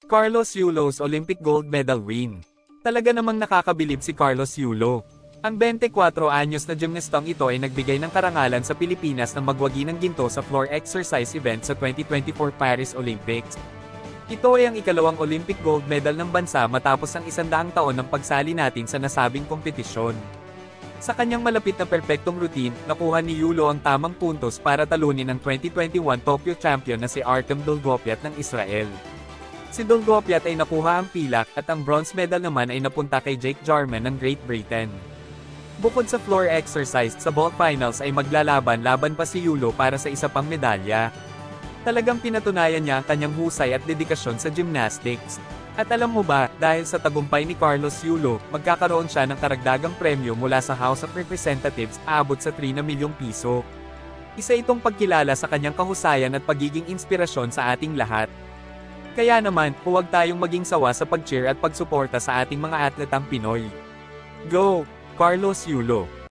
Carlos Yulo's Olympic gold medal win. Talaga namang nakakabilib si Carlos Yulo. Ang 24 anyos na gymnastang ito ay nagbigay ng karangalan sa Pilipinas ng magwagi ng ginto sa floor exercise event sa 2024 Paris Olympics. Ito ay ang ikalawang Olympic gold medal ng bansa matapos ang 100 taon ng pagsali natin sa nasabing kompetisyon. Sa kanyang malapit na perpektong routine, nakuha ni Yulo ang tamang puntos para talunin ang 2021 Tokyo champion na si Artem Dolgopyat ng Israel. Si Dolgopyat ay nakuha ang pilak at ang bronze medal naman ay napunta kay Jake Jarman ng Great Britain. Bukod sa floor exercise, sa vault finals ay maglalaban-laban pa si Yulo para sa isa pang medalya. Talagang pinatunayan niya ang kanyang husay at dedikasyon sa gymnastics. At alam mo ba, dahil sa tagumpay ni Carlos Yulo, magkakaroon siya ng karagdagang premyo mula sa House of Representatives, aabot sa 3 na milyong piso. Isa itong pagkilala sa kanyang kahusayan at pagiging inspirasyon sa ating lahat. Kaya naman, huwag tayong maging sawa sa pag-cheer at pagsuporta sa ating mga atletang Pinoy. Go, Carlos Yulo!